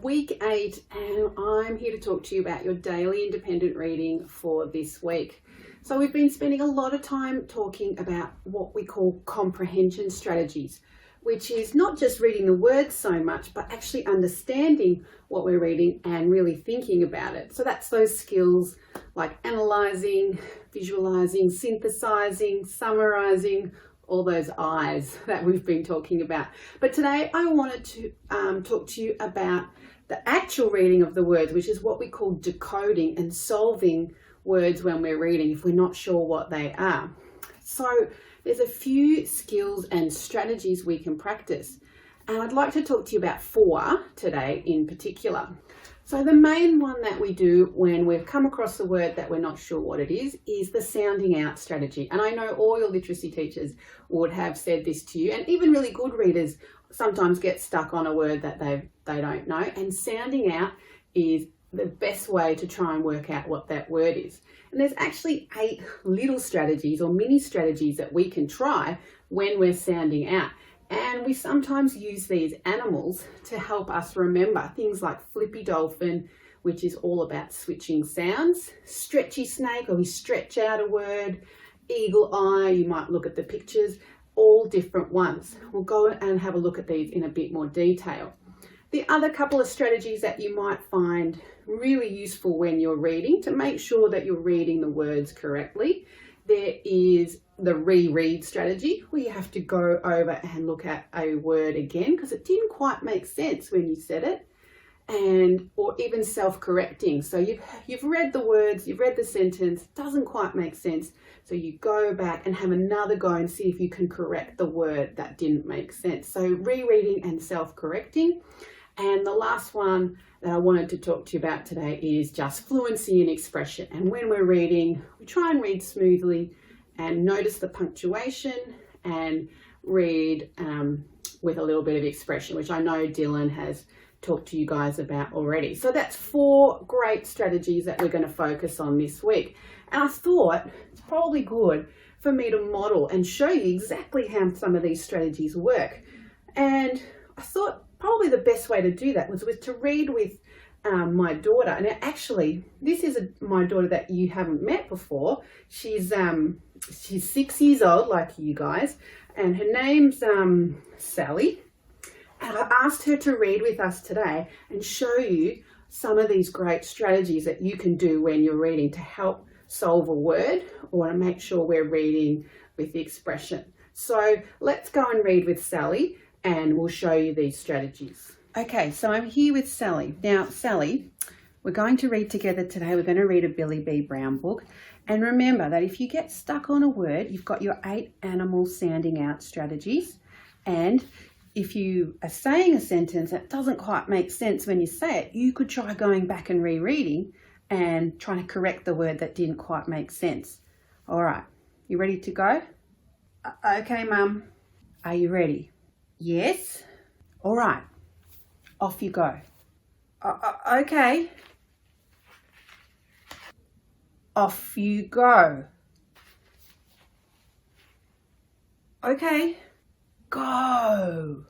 week 8, and I'm here to talk to you about your daily independent reading for this week. So we've been spending a lot of time talking about what we call comprehension strategies, which is not just reading the words so much, but actually understanding what we're reading and really thinking about it. So that's those skills like analysing, visualising, synthesising, summarising, all those I's that we've been talking about. But today I wanted to talk to you about the actual reading of the words, which is what we call decoding and solving words when we're reading if we're not sure what they are. So there's a few skills and strategies we can practice, and I'd like to talk to you about 4 today in particular. So the main one that we do when we've come across a word that we're not sure what it is the sounding out strategy. And I know all your literacy teachers would have said this to you, and even really good readers sometimes get stuck on a word that they don't know, and sounding out is the best way to try and work out what that word is. And there's actually 8 little strategies or mini strategies that we can try when we're sounding out. And we sometimes use these animals to help us remember things like flippy dolphin, which is all about switching sounds, stretchy snake, or we stretch out a word, eagle eye, you might look at the pictures, all different ones. We'll go and have a look at these in a bit more detail. The other couple of strategies that you might find really useful when you're reading to make sure that you're reading the words correctly, there is the reread strategy, where you have to go over and look at a word again because it didn't quite make sense when you said it, or even self-correcting. So you've read the words, you've read the sentence, doesn't quite make sense, so you go back and have another go and see if you can correct the word that didn't make sense. So rereading and self-correcting. And the last one that I wanted to talk to you about today is just fluency and expression. And when we're reading, we try and read smoothly and notice the punctuation and read with a little bit of expression, which I know Dylan has talked to you guys about already. So that's 4 great strategies that we're going to focus on this week. And I thought it's probably good for me to model and show you exactly how some of these strategies work. And I thought probably the best way to do that was to read with my daughter. And actually, this is my daughter that you haven't met before. She's 6 years old, like you guys, and her name's Sally. And I asked her to read with us today and show you some of these great strategies that you can do when you're reading to help solve a word or to make sure we're reading with the expression. So let's go and read with Sally, and we'll show you these strategies. Okay, so I'm here with Sally. Now, Sally, we're going to read together today. We're going to read a Billy B. Brown book. And remember that if you get stuck on a word, you've got your 8 animal sounding out strategies. And if you are saying a sentence that doesn't quite make sense when you say it, you could try going back and rereading and trying to correct the word that didn't quite make sense. All right, you ready to go? Okay, Mum. Are you ready? Yes. All right. Off you go. Okay. Off you go. Okay. Go.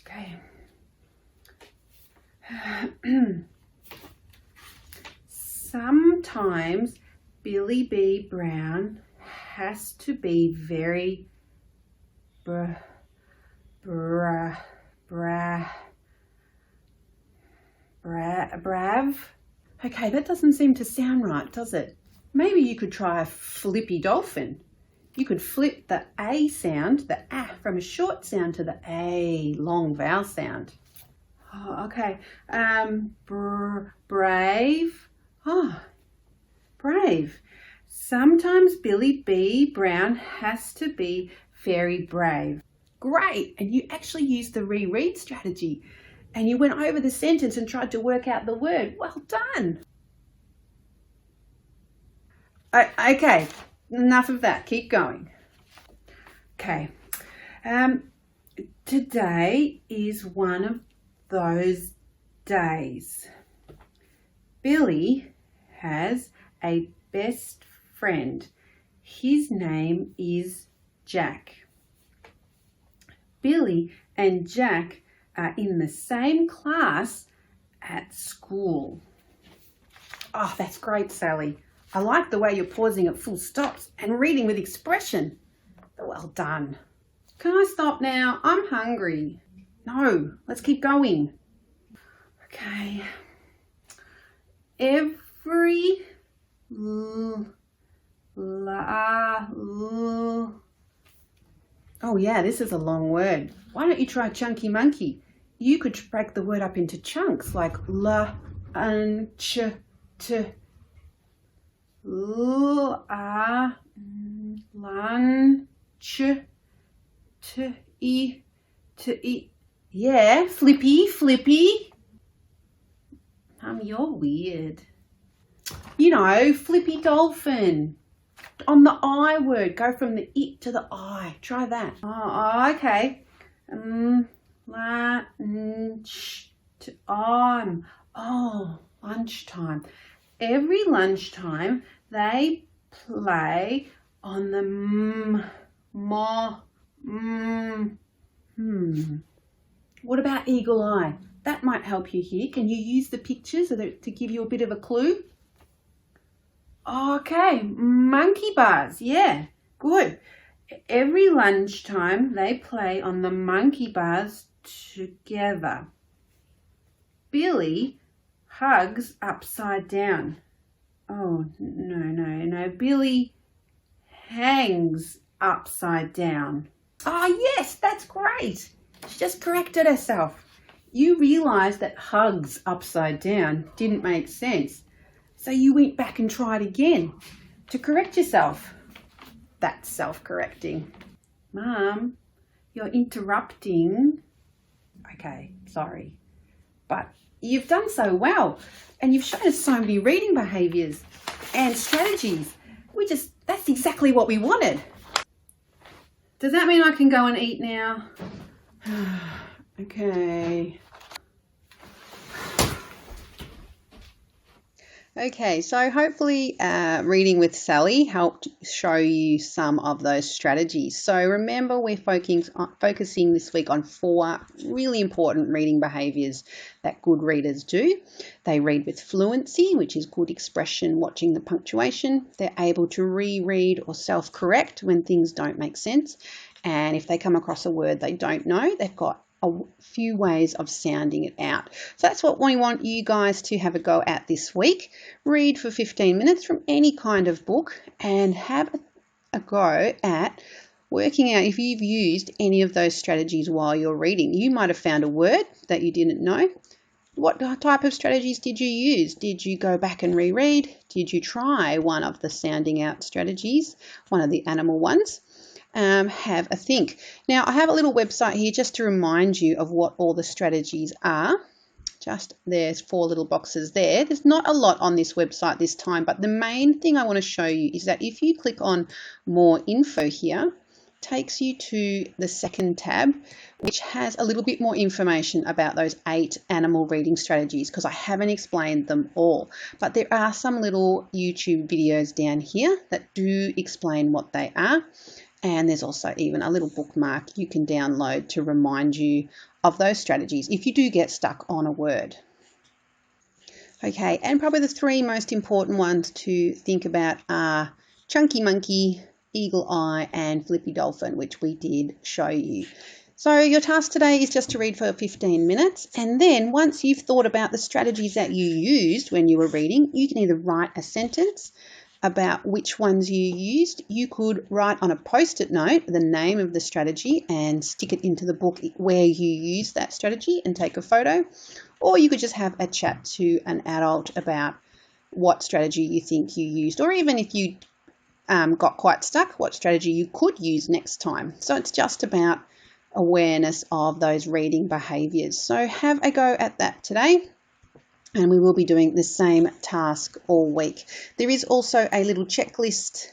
Okay. Sometimes Billy B. Brown has to be very brave. Okay, that doesn't seem to sound right, does it? Maybe you could try a flippy dolphin. You could flip the A sound, the A, from a short sound to the A long vowel sound. Oh, okay. Brave. Oh, brave. Sometimes Billy B. Brown has to be very brave. Great. And you actually used the reread strategy. And you went over the sentence and tried to work out the word. Well done. Okay, enough of that. Keep going. Okay. Today is one of those days. Billy has a best friend. His name is Jack. Billy and Jack are in the same class at school. Oh, that's great, Sally. I like the way you're pausing at full stops and reading with expression. Well done. Can I stop now? I'm hungry. No, let's keep going. Okay. Every Oh yeah, this is a long word. Why don't you try chunky monkey? You could break the word up into chunks like la, un, ch, t, l, a, lan, ch, t, e, t, e. Yeah, flippy, flippy. You're weird. You know, flippy dolphin. On the I word, go from the it to the I. Try that. Oh, okay. Lunch. Oh, lunchtime. Every lunchtime they play on the What about eagle eye? That might help you here. Can you use the pictures to give you a bit of a clue? Okay, monkey bars. Yeah, good. Every lunchtime they play on the monkey bars together. Billy hugs upside down. Oh, no. Billy hangs upside down. Oh, yes, that's great. She just corrected herself. You realised that hugs upside down didn't make sense. So you went back and tried again to correct yourself. That's self-correcting. Mum, you're interrupting. Okay, sorry. But you've done so well. And you've shown us so many reading behaviours and strategies. That's exactly what we wanted. Does that mean I can go and eat now? Okay. Okay, so hopefully reading with Sally helped show you some of those strategies. So remember, we're focusing this week on 4 really important reading behaviours that good readers do. They read with fluency, which is good expression, watching the punctuation. They're able to reread or self-correct when things don't make sense. And if they come across a word they don't know, they've got a few ways of sounding it out. So that's what we want you guys to have a go at this week. Read for 15 minutes from any kind of book and have a go at working out if you've used any of those strategies while you're reading. You might have found a word that you didn't know. What type of strategies did you use? Did you go back and reread? Did you try one of the sounding out strategies, one of the animal ones? Have a think. Now, I have a little website here just to remind you of what all the strategies are. There's 4 little boxes there. There's not a lot on this website this time, but the main thing I want to show you is that if you click on more info here, it takes you to the second tab, which has a little bit more information about those 8 animal reading strategies, because I haven't explained them all. But there are some little YouTube videos down here that do explain what they are. And there's also even a little bookmark you can download to remind you of those strategies if you do get stuck on a word. Okay, and probably the 3 most important ones to think about are chunky monkey, eagle eye, and flippy dolphin, which we did show you. So your task today is just to read for 15 minutes, and then once you've thought about the strategies that you used when you were reading, you can either write a sentence about which ones you used. You could write on a post-it note the name of the strategy and stick it into the book where you used that strategy and take a photo, or you could just have a chat to an adult about what strategy you think you used, or even if you got quite stuck, what strategy you could use next time. So it's just about awareness of those reading behaviours. So have a go at that today. And we will be doing the same task all week. There is also a little checklist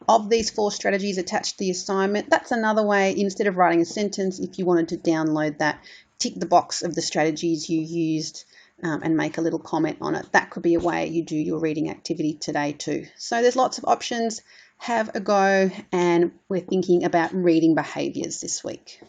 of these 4 strategies attached to the assignment. That's another way, instead of writing a sentence, if you wanted to download that, tick the box of the strategies you used and make a little comment on it. That could be a way you do your reading activity today too. So there's lots of options. Have a go, and we're thinking about reading behaviours this week.